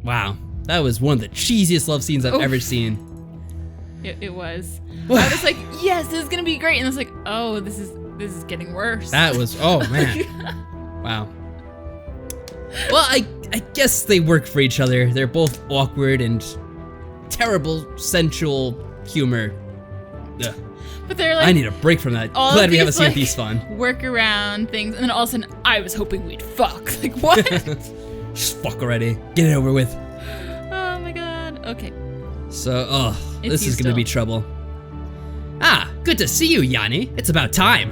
Wow, that was one of the cheesiest love scenes I've ever seen. It was. I was like, yes, this is gonna be great, and it's like, oh, this is getting worse. That was, oh man. Wow. Well, I guess they work for each other. They're both awkward and terrible sensual humor. Ugh. But they're like, I need a break from that. Glad we have a scene with Istvan. Work around things, and then all of a sudden, I was hoping we'd fuck. Like, what? Just fuck already. Get it over with. Oh my god. Okay. So, this is gonna be trouble. Ah, good to see you, Yani. It's about time.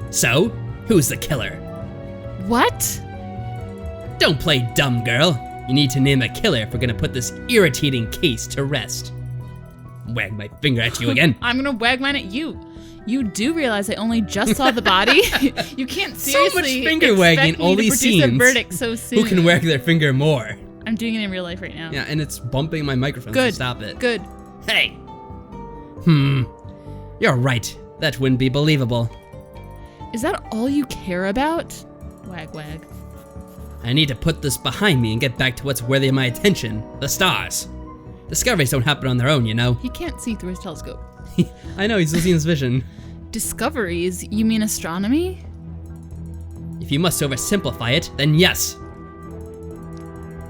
So, who's the killer? What? Don't play dumb, girl. You need to name a killer if we're gonna put this irritating case to rest. Wag my finger at you again. I'm gonna wag mine at you. You do realize I only just saw the body? You can't seriously so much finger wagging all these scenes. A verdict so soon. Who can wag their finger more? I'm doing it in real life right now. Yeah, and it's bumping my microphone. Good. So stop it. Good. Hey. You're right. That wouldn't be believable. Is that all you care about? Wag wag. I need to put this behind me and get back to what's worthy of my attention. The stars. Discoveries don't happen on their own, you know. He can't see through his telescope. I know, he's losing his vision. Discoveries? You mean astronomy? If you must oversimplify it, then yes.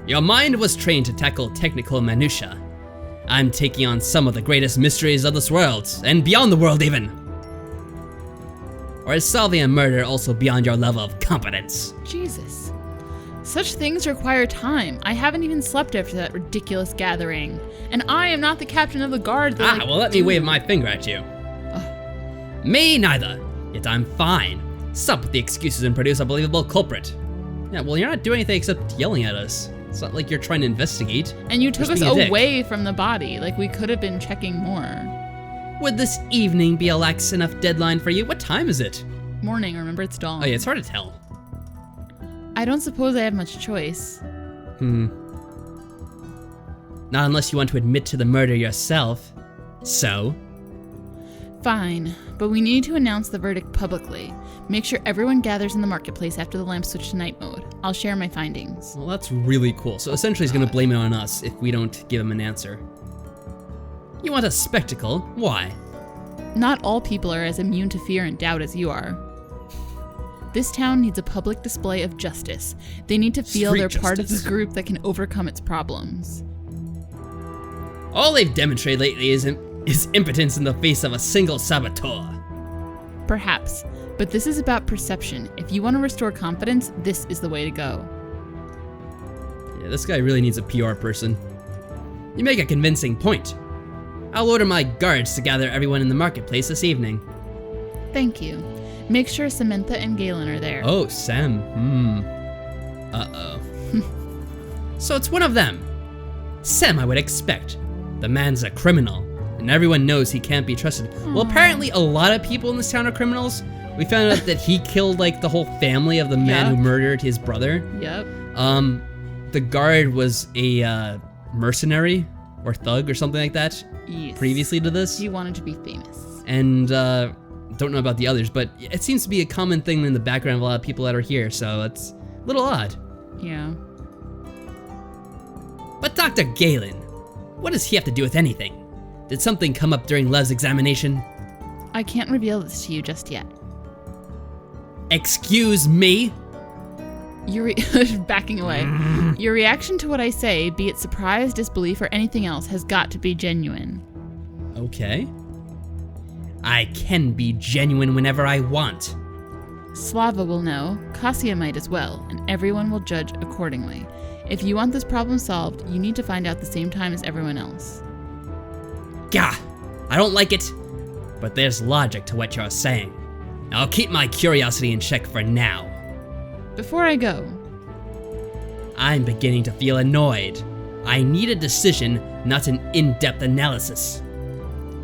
Your mind was trained to tackle technical minutiae. I'm taking on some of the greatest mysteries of this world, and beyond the world even. Or is solving a murder also beyond your level of competence? Jesus. Such things require time. I haven't even slept after that ridiculous gathering. And I am not the captain of the guard. Well, let me wave my finger at you. Me neither. Yet I'm fine. Stop with the excuses and produce a believable culprit. Yeah, well, you're not doing anything except yelling at us. It's not like you're trying to investigate. And you took us away from the body. Like, we could have been checking more. Would this evening be a lax enough deadline for you? What time is it? Morning, remember, it's dawn. Oh yeah, it's hard to tell. I don't suppose I have much choice. Not unless you want to admit to the murder yourself. So? Fine, but we need to announce the verdict publicly. Make sure everyone gathers in the marketplace after the lamp switch to night mode. I'll share my findings. Well, that's really cool. So essentially he's gonna blame it on us if we don't give him an answer. You want a spectacle? Why? Not all people are as immune to fear and doubt as you are. This town needs a public display of justice. They need to feel they're part of the group that can overcome its problems. All they've demonstrated lately is impotence in the face of a single saboteur. Perhaps, but this is about perception. If you want to restore confidence, this is the way to go. Yeah, this guy really needs a PR person. You make a convincing point. I'll order my guards to gather everyone in the marketplace this evening. Thank you. Make sure Samantha and Galen are there. Oh, Sam. Uh-oh. So it's one of them. Sam, I would expect. The man's a criminal, and everyone knows he can't be trusted. Well, apparently a lot of people in this town are criminals. We found out that he killed, like, the whole family of the man who murdered his brother. Yep. The guard was a mercenary or thug or something like that. Yes. Previously to this. He wanted to be famous. And, don't know about the others, but it seems to be a common thing in the background of a lot of people that are here, so it's a little odd. Yeah. But Dr. Galen, what does he have to do with anything? Did something come up during Lev's examination? I can't reveal this to you just yet. Excuse me? You're backing away. Your reaction to what I say, be it surprise, disbelief, or anything else, has got to be genuine. Okay. I can be genuine whenever I want. Slava will know, Kasia might as well, and everyone will judge accordingly. If you want this problem solved, you need to find out the same time as everyone else. Gah! I don't like it, but there's logic to what you're saying. I'll keep my curiosity in check for now. Before I go, I'm beginning to feel annoyed. I need a decision, not an in-depth analysis.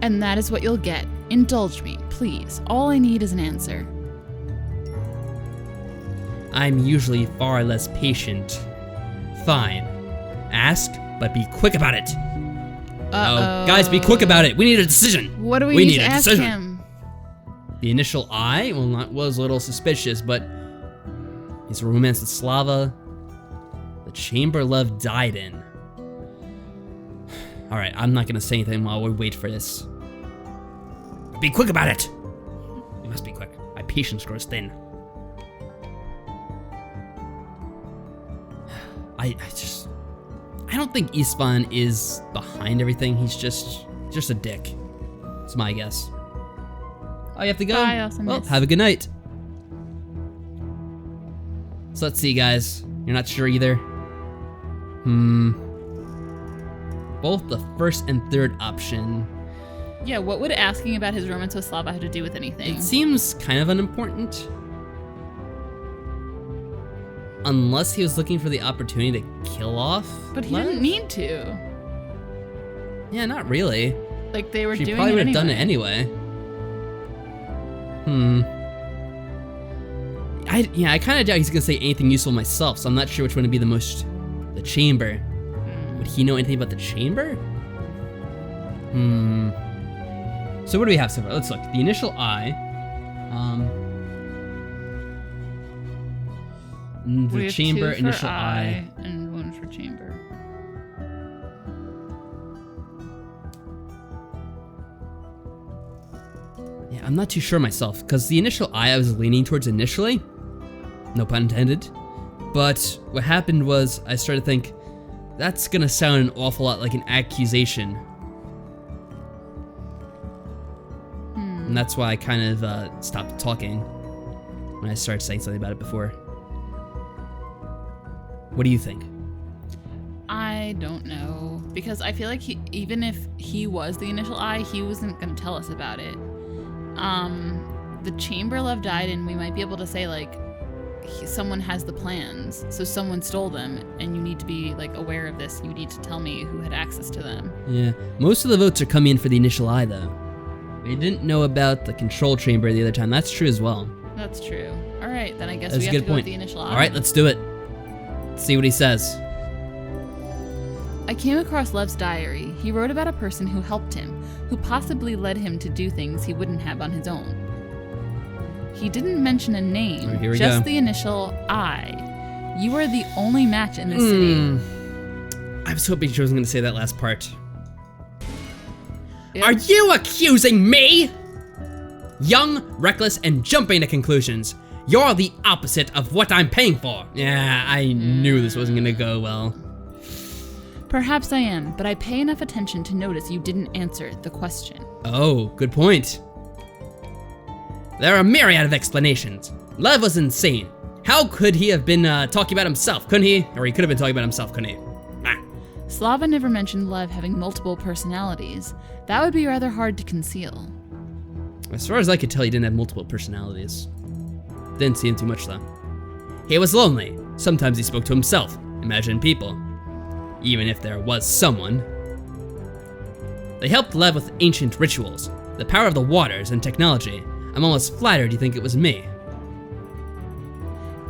And that is what you'll get. Indulge me, please. All I need is an answer. I'm usually far less patient. Fine. Ask, but be quick about it. Uh-oh. Oh, guys, be quick about it. We need a decision. What do we need to ask him? The initial eye, was a little suspicious, but his romance with Slava, the the chamber Lev died in. Alright, I'm not gonna say anything while we wait for this. Be quick about it! We must be quick. My patience grows thin. I don't think Istvan is behind everything. He's just a dick. It's my guess. Oh, you have to go? Bye, awesomeness. Well, have a good night. So let's see, guys. You're not sure either? Both the first and third option. Yeah, what would asking about his romance with Slava have to do with anything? It seems kind of unimportant. Unless he was looking for the opportunity to kill off But he Lev? didn't need to. Yeah, not really. Like, they were She doing probably it would have anyway. done it anyway. I kind of doubt he's gonna say anything useful myself, so I'm not sure which one would be the most. The chamber. Would he know anything about the chamber? So what do we have so far? Let's look. The initial I. We The have chamber, 2 for initial I. and 1 for chamber. Yeah, I'm not too sure myself, because the initial I was leaning towards initially. No pun intended. But what happened was I started to think, that's gonna sound an awful lot like an accusation. And that's why I kind of stopped talking when I started saying something about it before. What do you think? I don't know, because I feel like even if he was the initial I, he wasn't going to tell us about it. The chamber Lev died in, we might be able to say, like, someone has the plans, so someone stole them, and you need to be, like, aware of this. You need to tell me who had access to them. Yeah, most of the votes are coming in for the initial I, though. We didn't know about the control chamber the other time. That's true as well. That's true. All right, then I guess That's we a have good to go with point. the initial I. All right, let's do it. Let's see what he says. I came across Lev's diary. He wrote about a person who helped him, who possibly led him to do things he wouldn't have on his own. He didn't mention a name, All right, here we just go. the initial I. You are the only match in this city. I was hoping she wasn't going to say that last part. Yep. Are you accusing me? Young, reckless, and jumping to conclusions. You're the opposite of what I'm paying for. Yeah, I knew this wasn't gonna go well. Perhaps I am, but I pay enough attention to notice you didn't answer the question. Oh, good point. There are a myriad of explanations. Lev was insane. How could he have been talking about himself, couldn't he? Or he could have been talking about himself, couldn't he? Slava never mentioned Lev having multiple personalities. That would be rather hard to conceal. As far as I could tell, he didn't have multiple personalities. Didn't see him too much, though. He was lonely. Sometimes he spoke to himself, imagined people. Even if there was someone. They helped Lev with ancient rituals, the power of the waters, and technology. I'm almost flattered you think it was me.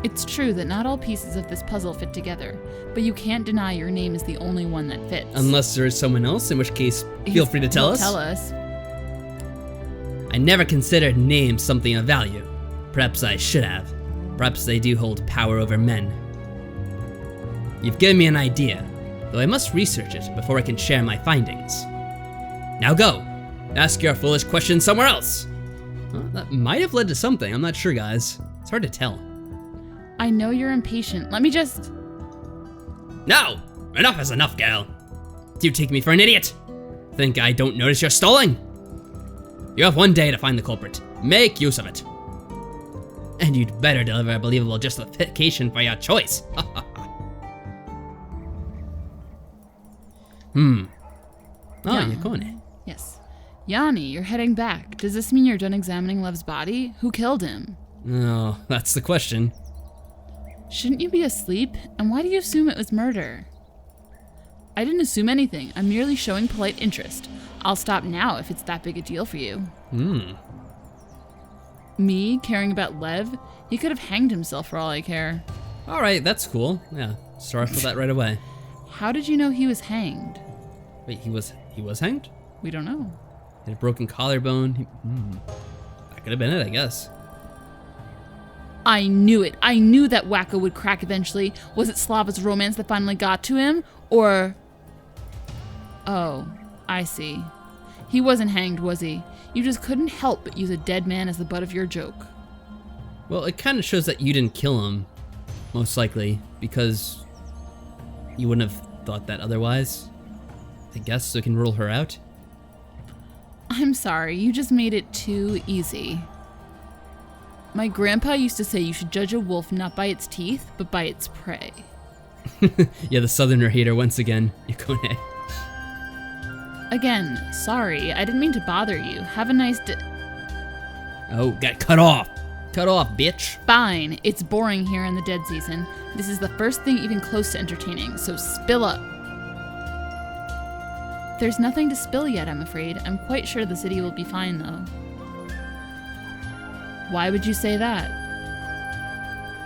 It's true that not all pieces of this puzzle fit together, but you can't deny your name is the only one that fits. Unless there is someone else, in which case, feel free to tell us. Tell us. I never considered names something of value. Perhaps I should have. Perhaps they do hold power over men. You've given me an idea, though I must research it before I can share my findings. Now go! Ask your foolish questions somewhere else! Well, that might have led to something, I'm not sure, guys. It's hard to tell. I know you're impatient. Let me just... No! Enough is enough, gal. Do you take me for an idiot? Think I don't notice you're stalling? You have one day to find the culprit. Make use of it. And you'd better deliver a believable justification for your choice. Oh, Yeah. you're going. Yes. Yani, you're heading back. Does this mean you're done examining Lev's body? Who killed him? Oh, that's the question. Shouldn't you be asleep? And why do you assume it was murder? I didn't assume anything. I'm merely showing polite interest. I'll stop now if it's that big a deal for you. Me caring about Lev? He could have hanged himself for all I care. All right, that's cool. Yeah, sorry for that right away. How did you know he was hanged? Wait, he was hanged? We don't know. He had a broken collarbone. That could have been it, I guess. I knew it. I knew that wacko would crack eventually. Was it Slava's romance that finally got to him? Or... Oh, I see. He wasn't hanged, was he? You just couldn't help but use a dead man as the butt of your joke. Well, it kind of shows that you didn't kill him, most likely, because you wouldn't have thought that otherwise. I guess, so we can rule her out. I'm sorry, you just made it too easy. My grandpa used to say you should judge a wolf not by its teeth, but by its prey. Yeah, the southerner hater once again. Yukone. Again, sorry, I didn't mean to bother you. Have a nice day. Oh, got cut off. Cut off, bitch. Fine, it's boring here in the dead season. This is the first thing even close to entertaining, so spill up. There's nothing to spill yet, I'm afraid. I'm quite sure the city will be fine, though. Why would you say that?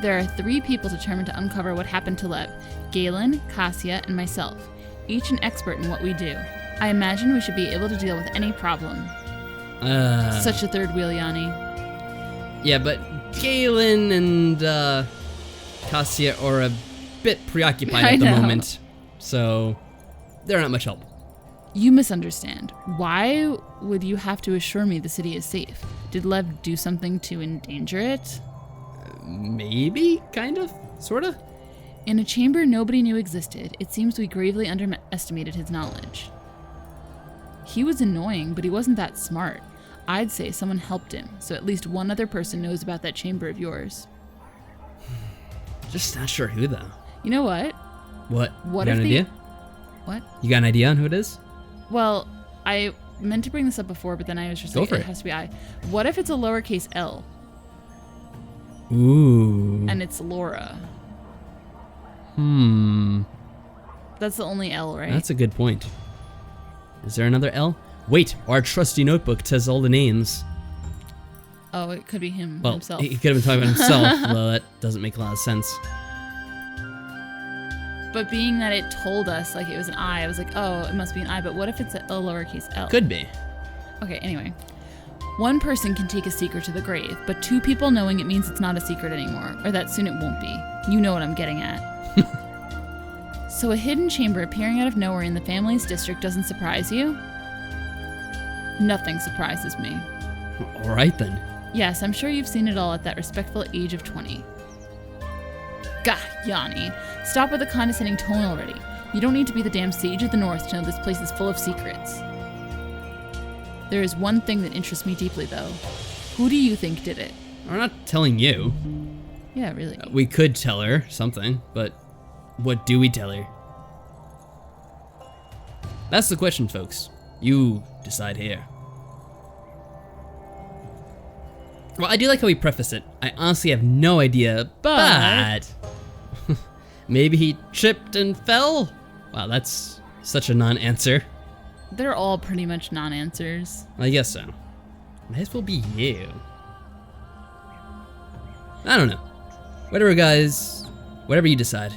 There are 3 people determined to uncover what happened to Lev. Galen, Cassia, and myself. Each an expert in what we do. I imagine we should be able to deal with any problem. Such a third wheel, Yani. Yeah, but Galen and Cassia are a bit preoccupied at the moment, so they're not much help. You misunderstand. Why would you have to assure me the city is safe? Did Lev do something to endanger it? Maybe, kind of, sorta. In a chamber nobody knew existed, it seems we gravely underestimated his knowledge. He was annoying, but he wasn't that smart. I'd say someone helped him, so at least one other person knows about that chamber of yours. Just not sure who, though. You know what? What? What you got if an idea? What? You got an idea on who it is? Well, I meant to bring this up before, but then I was just like, it has to be I. What if it's a lowercase L? Ooh. And it's Laura. That's the only L, right? That's a good point. Is there another L? Wait, our trusty notebook says all the names. Oh, it could be him Well, himself. he could have been talking about himself, though that doesn't make a lot of sense. But being that it told us like it was an I was like, oh, it must be an I. But what if it's a lowercase L? Could be. Okay, anyway. One person can take a secret to the grave, but 2 people knowing it means it's not a secret anymore, or that soon it won't be. You know what I'm getting at. So a hidden chamber appearing out of nowhere in the family's district doesn't surprise you? Nothing surprises me. All right, then. Yes, I'm sure you've seen it all at that respectful age of 20. Gah, Yani. Stop with the condescending tone already. You don't need to be the damn sage of the north to know this place is full of secrets. There is one thing that interests me deeply, though. Who do you think did it? We're not telling you. Yeah, really. We could tell her something, but what do we tell her? That's the question, folks. You decide here. Well, I do like how we preface it. I honestly have no idea, but maybe he tripped and fell? Wow, that's such a non-answer. They're all pretty much non-answers. I guess so. Might as well be you. I don't know. Whatever, guys. Whatever you decide.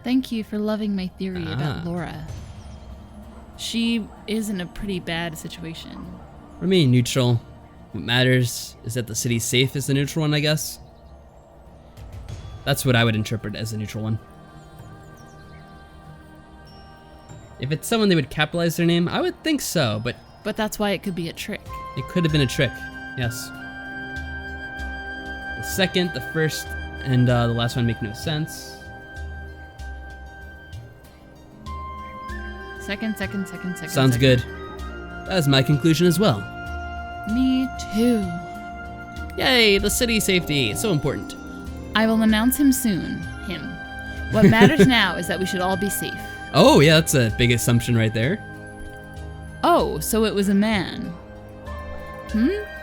Thank you for loving my theory about Laura. She is in a pretty bad situation. Remain neutral. What matters is that the city's safe is the neutral one, I guess. That's what I would interpret as the neutral one. If it's someone they would capitalize their name, I would think so, but that's why it could be a trick. it could have been a trick, yes. The second, the first, and the last one make no sense. Second. Sounds good. That is my conclusion as well. Me too. Yay, the city safety, so important. I will announce him soon. Him. What matters now is that we should all be safe. Oh yeah, that's a big assumption right there. Oh, so it was a man.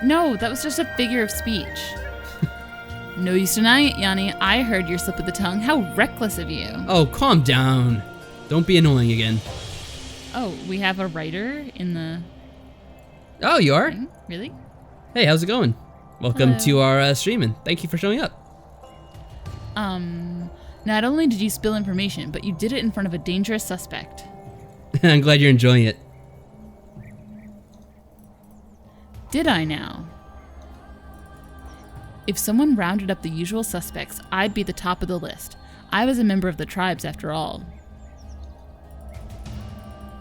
No, that was just a figure of speech. No use denying it, Yani. I heard your slip of the tongue. How reckless of you. Oh, calm down. Don't be annoying again. Oh, we have a writer in the... Oh, you are? thing? Really? Hey, how's it going? Welcome Hello. to our stream, and thank you for showing up. Not only did you spill information, but you did it in front of a dangerous suspect. I'm glad you're enjoying it. Did I now? If someone rounded up the usual suspects, I'd be the top of the list. I was a member of the tribes after all.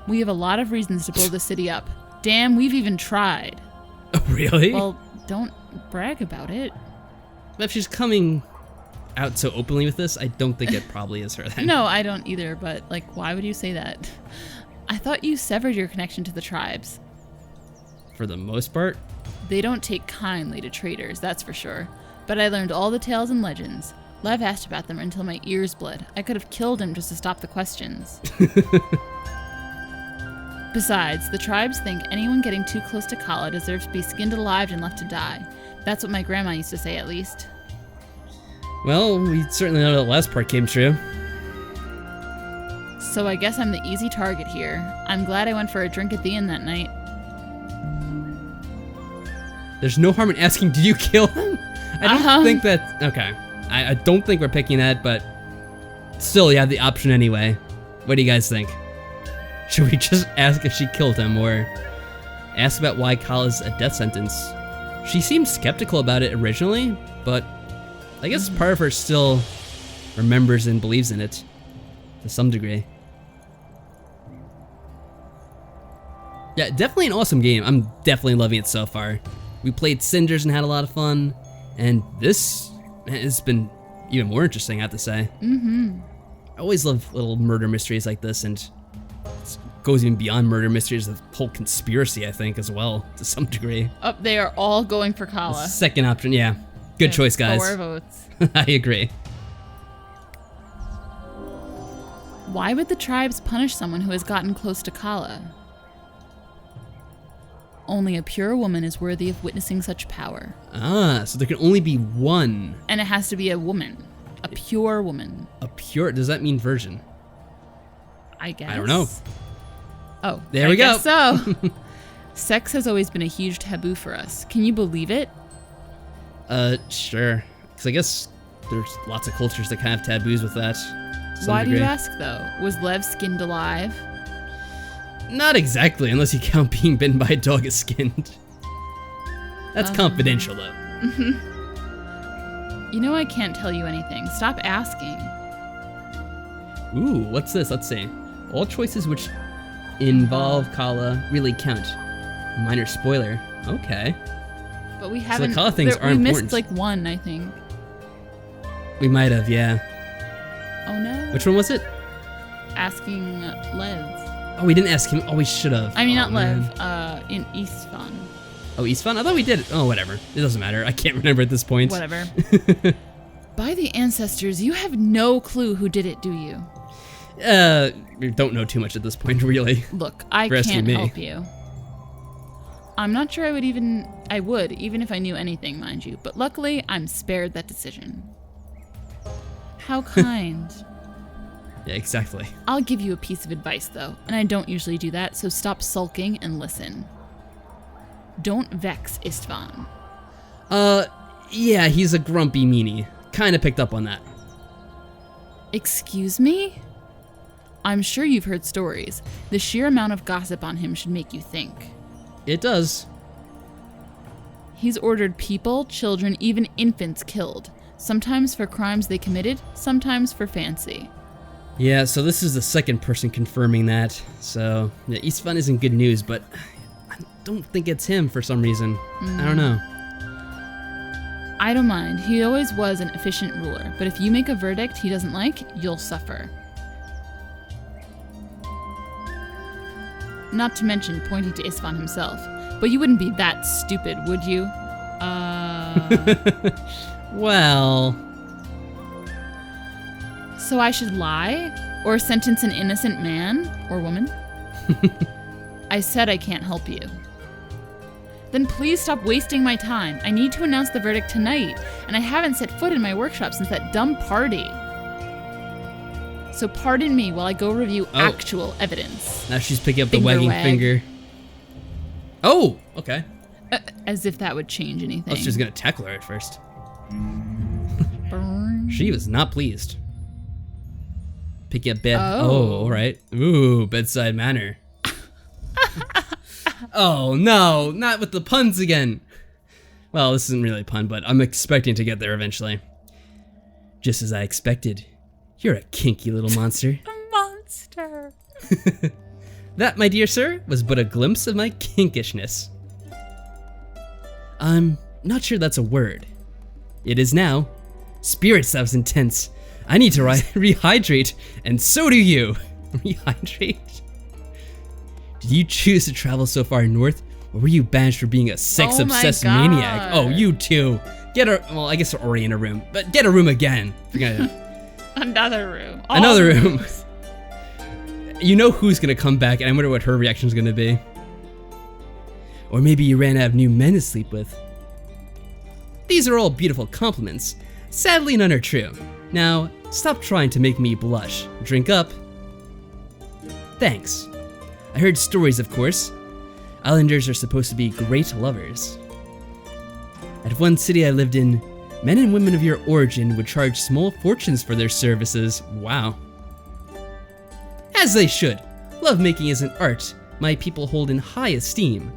We have a lot of reasons to blow the city up. Damn, we've even tried. Oh, really? Well, don't brag about it. If she's coming out so openly with this, I don't think it probably is her then. No, I don't either, but, like, why would you say that? I thought you severed your connection to the tribes. For the most part? They don't take kindly to traitors, that's for sure. But I learned all the tales and legends. Lev asked about them until my ears bled. I could have killed him just to stop the questions. Besides, the tribes think anyone getting too close to Kala deserves to be skinned alive and left to die. That's what my grandma used to say, at least. Well, we certainly know that last part came true. So I guess I'm the easy target here. I'm glad I went for a drink at the inn that night. There's no harm in asking, did you kill him? I don't think that... Okay. I don't think we're picking that, but... Still, you have the option anyway. What do you guys think? Should we just ask if she killed him, or... ask about why Kala's a death sentence? She seemed skeptical about it originally, but... I guess part of her still... remembers and believes in it. To some degree. Yeah, definitely an awesome game. I'm definitely loving it so far. We played Cinders and had a lot of fun, and this has been even more interesting, I have to say. Mm-hmm. I always love little murder mysteries like this, and it goes even beyond murder mysteries, the whole conspiracy, I think, as well, to some degree. Oh, they are all going for Kala. Second option, yeah. Good choice, guys. 4 votes. I agree. Why would the tribes punish someone who has gotten close to Kala? Only a pure woman is worthy of witnessing such power. Ah, so there can only be one. And it has to be a woman. A pure woman. A pure, does that mean virgin? I guess. I don't know. Oh, there we go. Guess so. Sex has always been a huge taboo for us. Can you believe it? Sure. Because I guess there's lots of cultures that kind of have taboos with that. to some Why do degree. you ask, though? Was Lev skinned alive? Not exactly, unless you count being bitten by a dog as skinned. That's confidential, though. You know I can't tell you anything. Stop asking. Ooh, what's this? Let's see. All choices which involve Kala really count. Minor spoiler. Okay. But we haven't. Kala things are we important. missed like one, I think. We might have, yeah. Oh no. Which one was it? Asking Lev. Oh, we didn't ask him. Oh, we should have. I mean, oh, not man. Lev. In Istvan. Oh, Istvan? I thought we did. Oh, whatever. It doesn't matter. I can't remember at this point. Whatever. By the ancestors, you have no clue who did it, do you? We don't know too much at this point, really. Look, I can't help you. I'm not sure I would, even if I knew anything, mind you. But luckily, I'm spared that decision. How kind. Yeah, exactly. I'll give you a piece of advice, though, and I don't usually do that, so stop sulking and listen. Don't vex Istvan. Yeah, he's a grumpy meanie. Kinda picked up on that. Excuse me? I'm sure you've heard stories. The sheer amount of gossip on him should make you think. It does. He's ordered people, children, even infants killed. Sometimes for crimes they committed, sometimes for fancy. Yeah, so this is the second person confirming that. So, yeah, Istvan isn't good news, but I don't think it's him for some reason. I don't know. I don't mind. He always was an efficient ruler, but if you make a verdict he doesn't like, you'll suffer. Not to mention pointing to Istvan himself. But you wouldn't be that stupid, would you? Well... So I should lie? Or sentence an innocent man? Or woman? I said I can't help you. Then please stop wasting my time. I need to announce the verdict tonight, and I haven't set foot in my workshop since that dumb party. So pardon me while I go review actual evidence. Now she's picking up the wagging finger. Oh, okay. As if that would change anything. I was just gonna tackle her at first. Burn. She was not pleased. Picking up bed. Oh, all right. Ooh, bedside manner. Oh no, not with the puns again. Well, this isn't really a pun, but I'm expecting to get there eventually. Just as I expected. You're a kinky little monster. A monster. That, my dear sir, was but a glimpse of my kinkishness. I'm not sure that's a word. It is now. Spirits, that was intense. I need to rehydrate, and so do you. Rehydrate? Did you choose to travel so far north, or were you banished for being a sex-obsessed maniac? Oh, you too. Get a, well, I guess we're already in a room, but get a room again. If you're gonna... Another room. Another room. You know who's gonna come back, and I wonder what her reaction's gonna be. Or maybe you ran out of new men to sleep with. These are all beautiful compliments. Sadly, none are true. Now, stop trying to make me blush. Drink up. Thanks. I heard stories, of course. Islanders are supposed to be great lovers. At one city I lived in, men and women of your origin would charge small fortunes for their services. Wow. As they should. Lovemaking is an art my people hold in high esteem.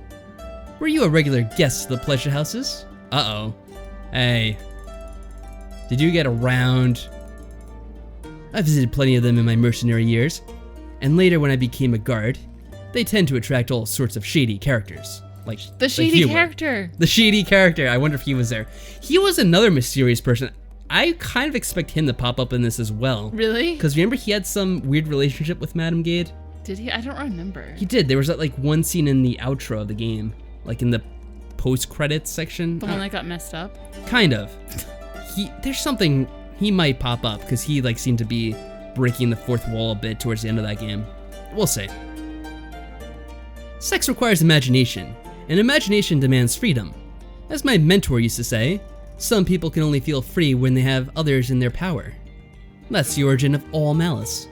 Were you a regular guest to the pleasure houses? Uh-oh. Hey. Did you get around? I visited plenty of them in my mercenary years, and later when I became a guard, they tend to attract all sorts of shady characters. Like the shady character. The shady character. I wonder if he was there. He was another mysterious person. I kind of expect him to pop up in this as well. Really? Because remember he had some weird relationship with Madame Gade? Did he? I don't remember. He did. There was that like one scene in the outro of the game, like in the post-credits section. The one that got messed up? Kind of. There's something, he might pop up because he like seemed to be breaking the fourth wall a bit towards the end of that game. We'll see. Sex requires imagination, and imagination demands freedom. As my mentor used to say, some people can only feel free when they have others in their power. That's the origin of all malice.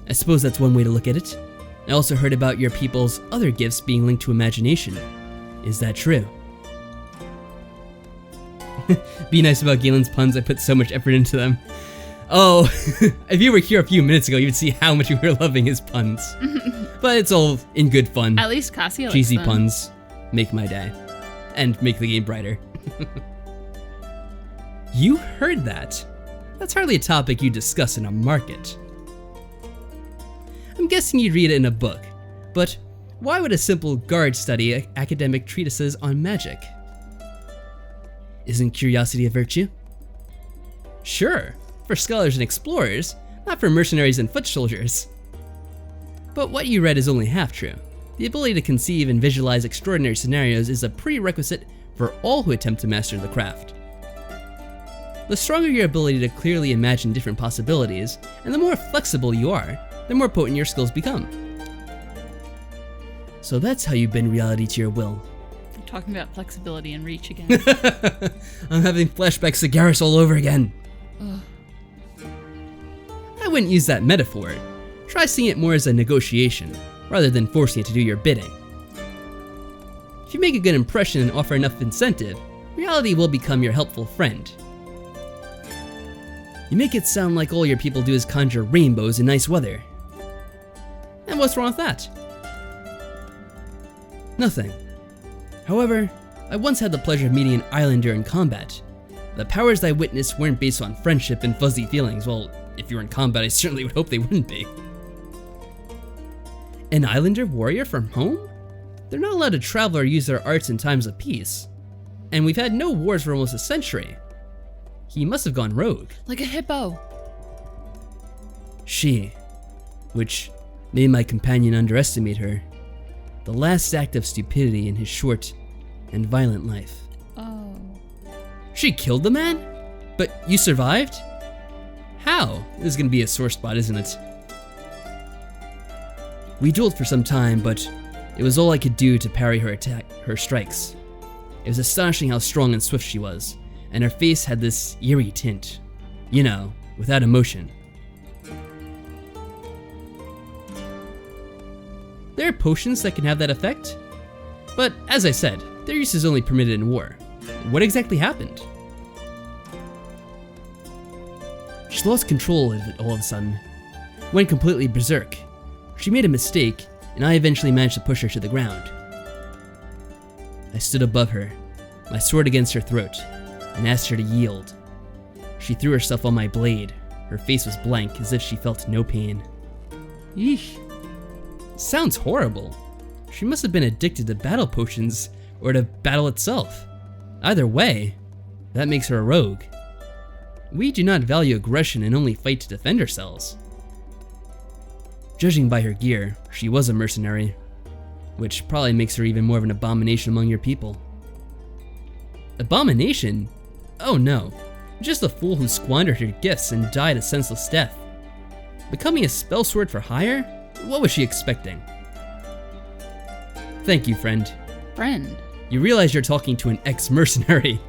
I suppose that's one way to look at it. I also heard about your people's other gifts being linked to imagination. Is that true? Be nice about Galen's puns, I put so much effort into them. Oh, if you were here a few minutes ago, you'd see how much we were loving his puns. But it's all in good fun. At least Cassia likes cheesy them. Puns make my day. And make the game brighter. You heard that? That's hardly a topic you discuss in a market. I'm guessing you'd read it in a book, but why would a simple guard study academic treatises on magic? Isn't curiosity a virtue? Sure, for scholars and explorers, not for mercenaries and foot soldiers. But what you read is only half true. The ability to conceive and visualize extraordinary scenarios is a prerequisite for all who attempt to master the craft. The stronger your ability to clearly imagine different possibilities, and the more flexible you are, the more potent your skills become. So that's how you bend reality to your will. I'm talking about flexibility and reach again. I'm having flashbacks to Garrus all over again. Ugh. I wouldn't use that metaphor. Try seeing it more as a negotiation, rather than forcing it to do your bidding. If you make a good impression and offer enough incentive, reality will become your helpful friend. You make it sound like all your people do is conjure rainbows in nice weather. And what's wrong with that? Nothing. However, I once had the pleasure of meeting an islander in combat. The powers I witnessed weren't based on friendship and fuzzy feelings. Well, if you were in combat, I certainly would hope they wouldn't be. An islander warrior from home? They're not allowed to travel or use their arts in times of peace. And we've had no wars for almost a century. He must have gone rogue. Like a hippo. She, which made my companion underestimate her. The last act of stupidity in his short and violent life. Oh. She killed the man? But you survived? How? This is gonna be a sore spot, isn't it? We dueled for some time, but it was all I could do to parry her strikes. It was astonishing how strong and swift she was, and her face had this eerie tint. You know, without emotion. There are potions that can have that effect, but as I said, their use is only permitted in war. What exactly happened? She lost control of it all of a sudden, went completely berserk. She made a mistake, and I eventually managed to push her to the ground. I stood above her, my sword against her throat, and asked her to yield. She threw herself on my blade. Her face was blank, as if she felt no pain. Yeesh. Sounds horrible. She must have been addicted to battle potions, or to battle itself. Either way, that makes her a rogue. We do not value aggression and only fight to defend ourselves. Judging by her gear, she was a mercenary, which probably makes her even more of an abomination among your people. Abomination? Oh no, just a fool who squandered her gifts and died a senseless death. Becoming a spell sword for hire? What was she expecting? Thank you, friend. Friend? You realize you're talking to an ex-mercenary.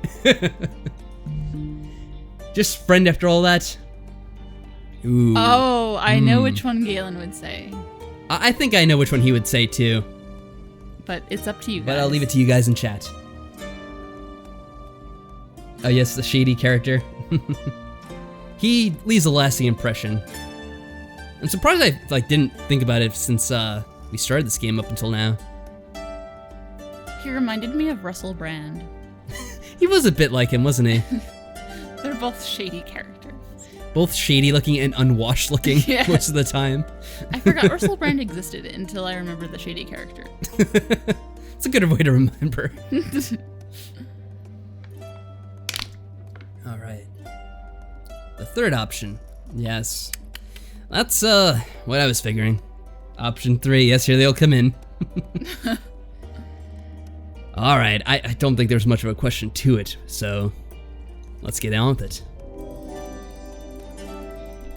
Just friend after all that? Ooh. Oh, I know which one Galen would say. I think I know which one he would say too. But it's up to you guys. But I'll leave it to you guys in chat. Oh yes, the shady character. He leaves a lasting impression. I'm surprised I didn't think about it since we started this game up until now. He reminded me of Russell Brand. He was a bit like him, wasn't he? They're both shady characters. Both shady looking and unwashed looking Yeah. most of the time. I forgot Russell Brand existed until I remembered the shady character. It's a good way to remember. Alright. The third option. Yes. That's what I was figuring. Option 3, yes, here they'll come in. Alright, I don't think there's much of a question to it, so let's get on with it.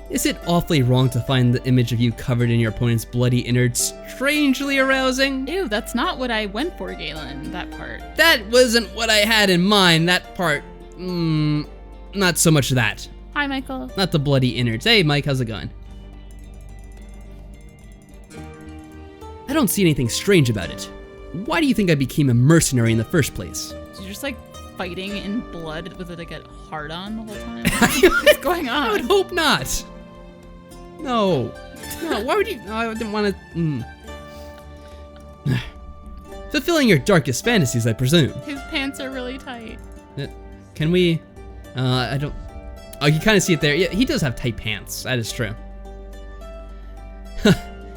Is it awfully wrong to find the image of you covered in your opponent's bloody innards strangely arousing? Ew, that's not what I went for, Galen, that part. That wasn't what I had in mind, that part. Not so much that. Hi, Michael. Not the bloody innards. Hey, Mike, how's it going? I don't see anything strange about it. Why do you think I became a mercenary in the first place? So you're just like fighting in blood with like a heart on the whole time? What's going on? I would hope not. No. No, why would you? No, I didn't want to. Fulfilling your darkest fantasies, I presume. His pants are really tight. Can we? I don't. Oh, you kind of see it there. Yeah, he does have tight pants. That is true.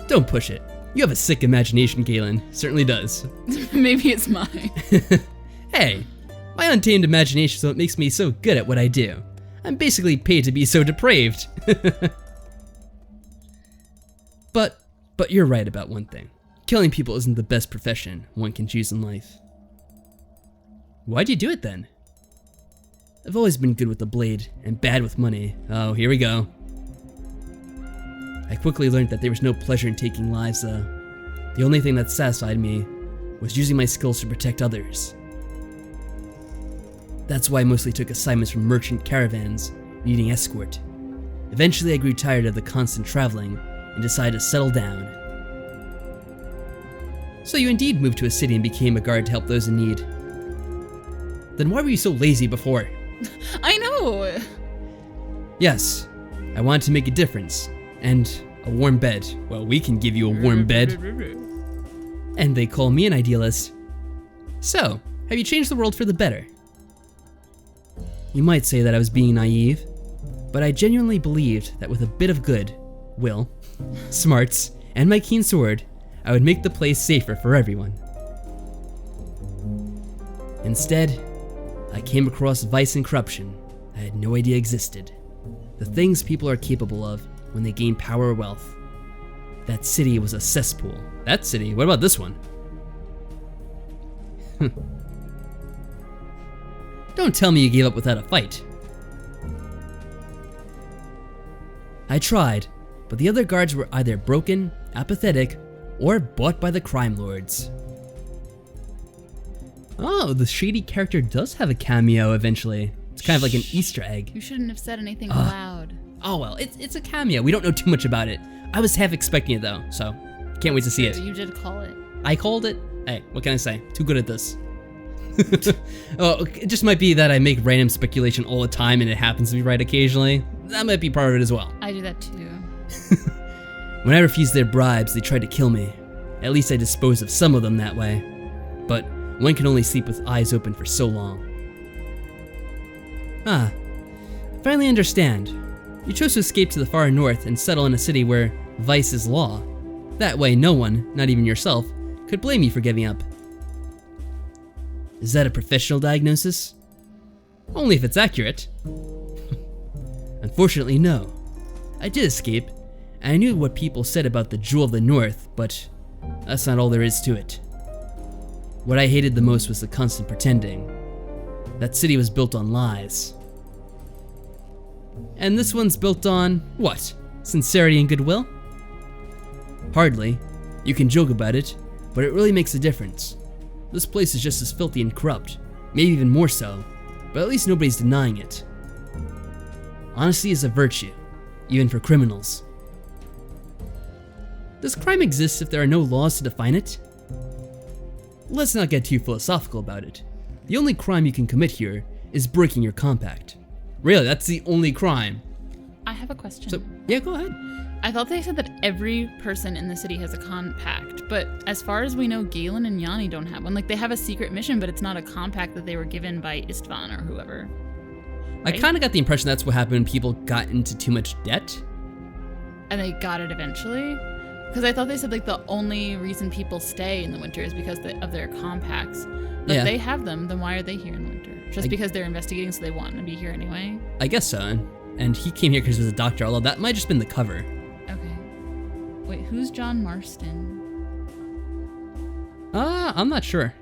Don't push it. You have a sick imagination, Galen. Certainly does. Maybe it's mine. Hey, my untamed imagination is what makes me so good at what I do. I'm basically paid to be so depraved. But you're right about one thing. Killing people isn't the best profession one can choose in life. Why'd you do it then? I've always been good with the blade and bad with money. Oh, here we go. I quickly learned that there was no pleasure in taking lives though. The only thing that satisfied me was using my skills to protect others. That's why I mostly took assignments from merchant caravans, needing escort. Eventually I grew tired of the constant traveling and decided to settle down. So you indeed moved to a city and became a guard to help those in need. Then why were you so lazy before? I know! Yes, I wanted to make a difference. And a warm bed. Well, we can give you a warm bed. And they call me an idealist. So, have you changed the world for the better? You might say that I was being naive, but I genuinely believed that with a bit of good, will, smarts, and my keen sword, I would make the place safer for everyone. Instead, I came across vice and corruption I had no idea existed. The things people are capable of when they gain power or wealth. That city was a cesspool. That city? What about this one? Don't tell me you gave up without a fight. I tried, but the other guards were either broken, apathetic, or bought by the crime lords. Oh, the shady character does have a cameo eventually. It's kind of like an Easter egg. You shouldn't have said anything loud. Oh well, it's a cameo. We don't know too much about it. I was half expecting it though, so can't wait to see it. You did call it. I called it? Hey, what can I say? Too good at this. Oh, it just might be that I make random speculation all the time and it happens to be right occasionally. That might be part of it as well. I do that too. When I refused their bribes, they tried to kill me. At least I disposed of some of them that way. But One can only sleep with eyes open for so long. Ah, I finally understand. You chose to escape to the far north and settle in a city where vice is law. That way no one, not even yourself, could blame you for giving up. Is that a professional diagnosis? Only if it's accurate. Unfortunately, no. I did escape, and I knew what people said about the Jewel of the North, but that's not all there is to it. What I hated the most was the constant pretending. That city was built on lies. And this one's built on, what? Sincerity and goodwill? Hardly. You can joke about it, but it really makes a difference. This place is just as filthy and corrupt, maybe even more so, but at least nobody's denying it. Honesty is a virtue, even for criminals. Does crime exist if there are no laws to define it? Let's not get too philosophical about it. The only crime you can commit here is breaking your compact. Really, that's the only crime. I have a question. So, yeah, go ahead. I thought they said that every person in the city has a compact, but as far as we know, Galen and Yani don't have one. Like, they have a secret mission, but it's not a compact that they were given by Istvan or whoever. Right? I kind of got the impression that's what happened when people got into too much debt. And they got it eventually? Because I thought they said, like, the only reason people stay in the winter is because of their compacts. But if they have them, then why are they here in the winter? Just because they're investigating, so they want to be here anyway? I guess so. And he came here because he was a doctor, although that might have just been the cover. Okay. Wait, who's John Marston? I'm not sure,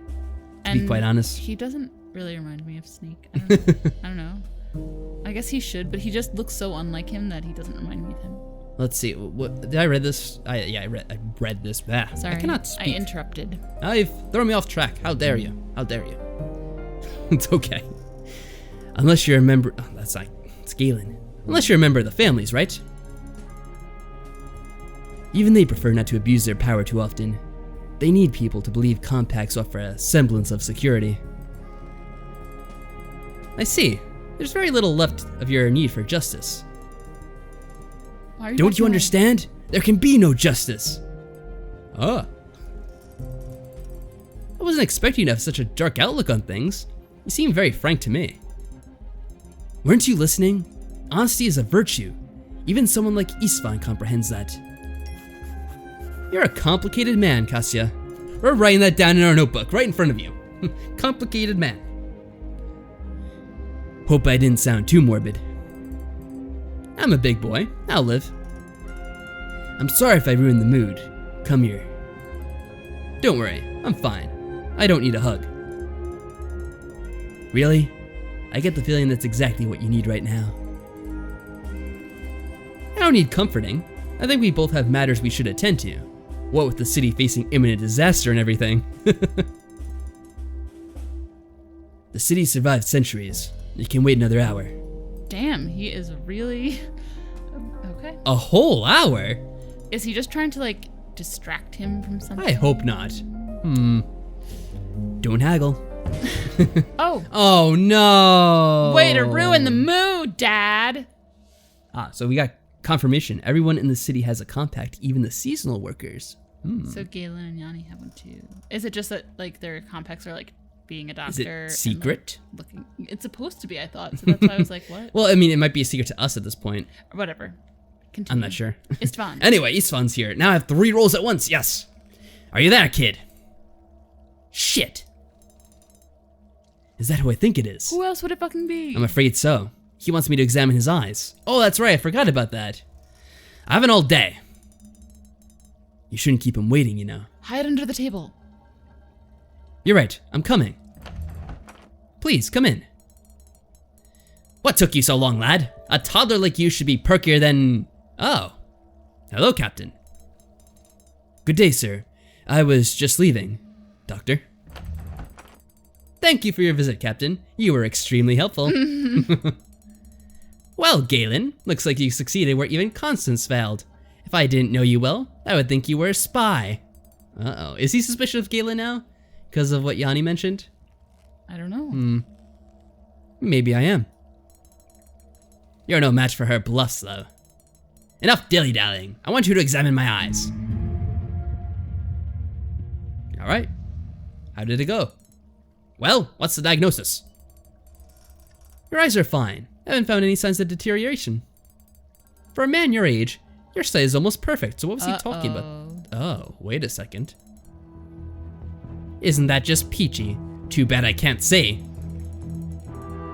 to be quite honest. He doesn't really remind me of Snake. I don't know. I guess he should, but he just looks so unlike him that he doesn't remind me of him. Let's see. What did I read this? I read this. Sorry, I cannot speak. I interrupted. I've thrown me off track. How dare you? How dare you? It's okay. Unless you're a member. Oh, that's like it's Galen. Unless you're a member of the families, right? Even they prefer not to abuse their power too often. They need people to believe compacts offer a semblance of security. I see. There's very little left of your need for justice. Don't you understand? There can be no justice. Oh. I wasn't expecting you to have such a dark outlook on things. You seem very frank to me. Weren't you listening? Honesty is a virtue. Even someone like Istvan comprehends that. You're a complicated man, Kasya. We're writing that down in our notebook, right in front of you. Complicated man. Hope I didn't sound too morbid. I'm a big boy. I'll live. I'm sorry if I ruined the mood. Come here. Don't worry, I'm fine. I don't need a hug. Really? I get the feeling that's exactly what you need right now. I don't need comforting. I think we both have matters we should attend to. What with the city facing imminent disaster and everything. The city survived centuries. It can wait another hour. Damn, he is really... Okay. A whole hour? Is he just trying to, like, distract him from something? I hope not. Don't haggle. Oh. Oh, no. Way to ruin the mood, Dad. So we got confirmation. Everyone in the city has a compact, even the seasonal workers. So Galen and Yani have one too. Is it just that, like, their compacts are, like, being a doctor? Is it secret? And, like, looking. It's supposed to be, I thought. So that's why I was like, what? Well, I mean, it might be a secret to us at this point. Whatever. Continue. I'm not sure. Istvan. Anyway, Istvan's here. Now I have 3 roles at once. Yes. Are you there, kid? Shit. Is that who I think it is? Who else would it fucking be? I'm afraid so. He wants me to examine his eyes. Oh, that's right. I forgot about that. I have an all day. You shouldn't keep him waiting, you know. Hide under the table. You're right. I'm coming. Please, come in. What took you so long, lad? A toddler like you should be perkier than... Oh. Hello, Captain. Good day, sir. I was just leaving. Doctor. Thank you for your visit, Captain. You were extremely helpful. Well, Galen, looks like you succeeded where even Constance failed. If I didn't know you well, I would think you were a spy. Uh-oh. Is he suspicious of Galen now? Because of what Yani mentioned? I don't know. Maybe I am. You're no match for her bluffs, though. Enough dilly-dallying. I want you to examine my eyes. Alright. How did it go? Well, what's the diagnosis? Your eyes are fine. I haven't found any signs of deterioration. For a man your age, your sight is almost perfect, so what was he talking about? Oh, wait a second. Isn't that just peachy? Too bad I can't say.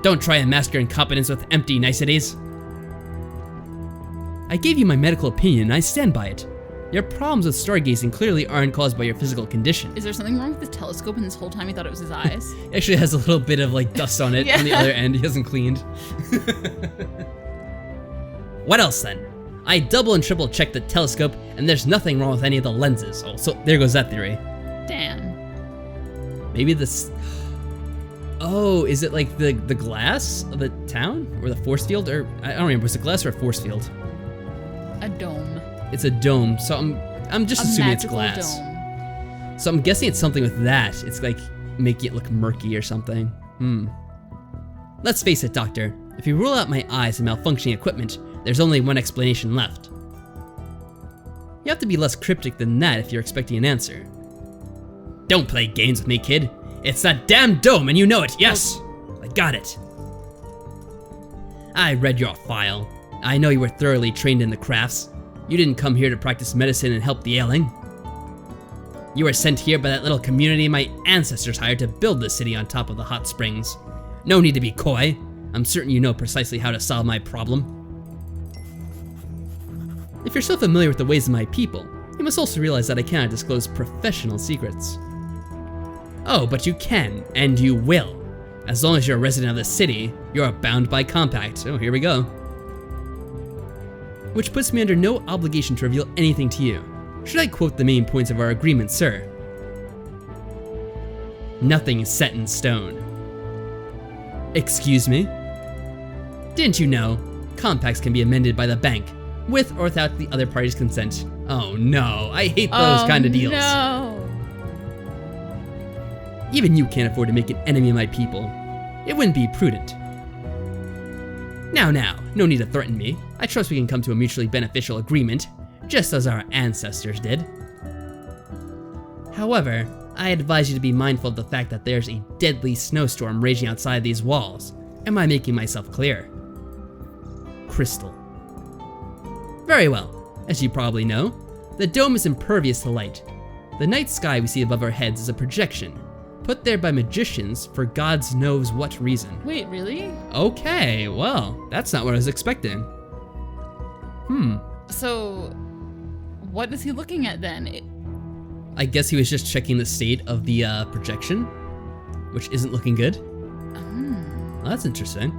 Don't try and mask your incompetence with empty niceties. I gave you my medical opinion and I stand by it. Your problems with stargazing clearly aren't caused by your physical condition. Is there something wrong with the telescope and this whole time he thought it was his eyes? It actually has a little bit of like dust on it Yeah. on the other end. He hasn't cleaned. What else then? I double and triple checked the telescope and there's nothing wrong with any of the lenses. Oh, so there goes that theory. Damn. Maybe this... Oh, is it like the glass of the town? Or the force field? Or I don't remember, was it glass or a force field? A dome. It's a dome, so I'm just assuming it's glass. Dome. So I'm guessing it's something with that. It's like making it look murky or something. Let's face it, Doctor. If you rule out my eyes and malfunctioning equipment, there's only one explanation left. You have to be less cryptic than that if you're expecting an answer. Don't play games with me, kid. It's that damn dome and you know it, yes! I got it. I read your file. I know you were thoroughly trained in the crafts. You didn't come here to practice medicine and help the ailing. You were sent here by that little community my ancestors hired to build the city on top of the hot springs. No need to be coy. I'm certain you know precisely how to solve my problem. If you're so familiar with the ways of my people, you must also realize that I cannot disclose professional secrets. Oh, but you can, and you will. As long as you're a resident of the city, you're bound by compact. Oh, here we go. Which puts me under no obligation to reveal anything to you. Should I quote the main points of our agreement, sir? Nothing is set in stone. Excuse me? Didn't you know? Compacts can be amended by the bank, with or without the other party's consent. Oh no, I hate those kind of deals. No. Even you can't afford to make an enemy of my people. It wouldn't be prudent. Now, no need to threaten me. I trust we can come to a mutually beneficial agreement, just as our ancestors did. However, I advise you to be mindful of the fact that there's a deadly snowstorm raging outside these walls. Am I making myself clear? Crystal. Very well. As you probably know, the dome is impervious to light. The night sky we see above our heads is a projection, put there by magicians for God knows what reason. Wait, really? Okay, well, that's not what I was expecting. So, what is he looking at then? I guess he was just checking the state of the projection, which isn't looking good. Well, that's interesting.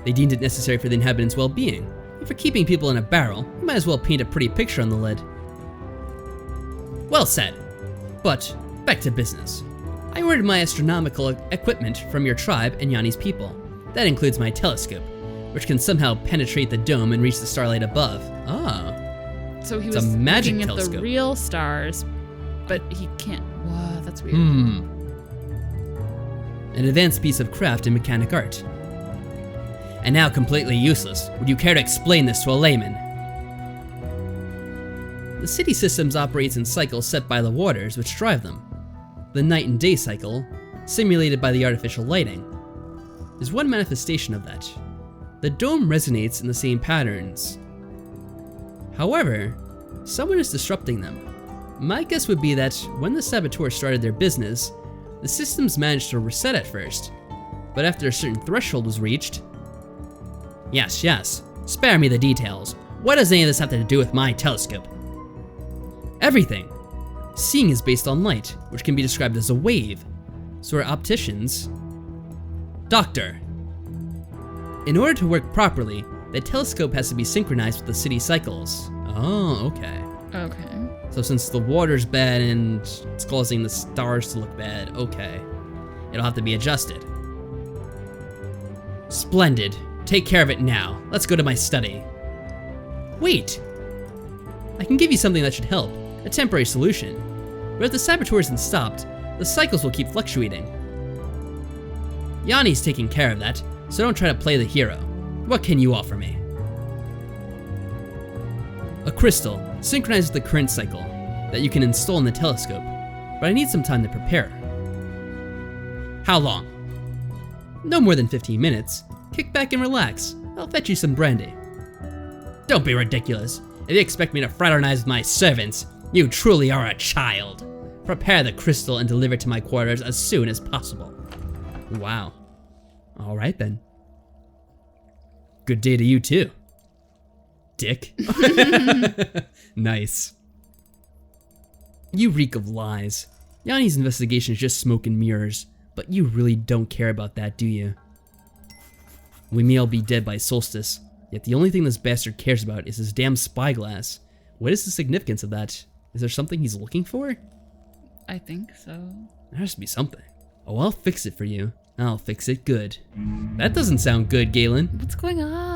They deemed it necessary for the inhabitants' well-being. If you're keeping people in a barrel, you might as well paint a pretty picture on the lid. Well said. But back to business. I ordered my astronomical equipment from your tribe and Yani's people. That includes my telescope, which can somehow penetrate the dome and reach the starlight above. Ah. So he It's was a magic looking at telescope. the real stars, but he can't. Wow, that's weird. An advanced piece of craft and mechanic art. And now completely useless. Would you care to explain this to a layman? The city systems operates in cycles set by the waters which drive them. The night and day cycle, simulated by the artificial lighting, is one manifestation of that. The dome resonates in the same patterns. However, someone is disrupting them. My guess would be that when the saboteurs started their business, the systems managed to reset at first, but after a certain threshold was reached... Yes, spare me the details. What does any of this have to do with my telescope? Everything. Seeing is based on light, which can be described as a wave. So are opticians. Doctor. In order to work properly, the telescope has to be synchronized with the city cycles. Oh, okay. Okay. So since the water's bad and it's causing the stars to look bad, okay. It'll have to be adjusted. Splendid. Take care of it now. Let's go to my study. Wait. I can give you something that should help. A temporary solution. But if the saboteur isn't stopped, the cycles will keep fluctuating. Yani's taking care of that, so don't try to play the hero. What can you offer me? A crystal, synchronized with the current cycle, that you can install in the telescope, but I need some time to prepare. How long? No more than 15 minutes. Kick back and relax. I'll fetch you some brandy. Don't be ridiculous. If you expect me to fraternize with my servants, you truly are a child. Prepare the crystal and deliver it to my quarters as soon as possible. Wow. All right then. Good day to you too. Dick. Nice. You reek of lies. Yani's investigation is just smoke and mirrors, but you really don't care about that, do you? We may all be dead by Solstice, yet the only thing this bastard cares about is his damn spyglass. What is the significance of that? Is there something he's looking for? I think so. There has to be something. Oh, I'll fix it for you. I'll fix it good. That doesn't sound good, Galen. What's going on?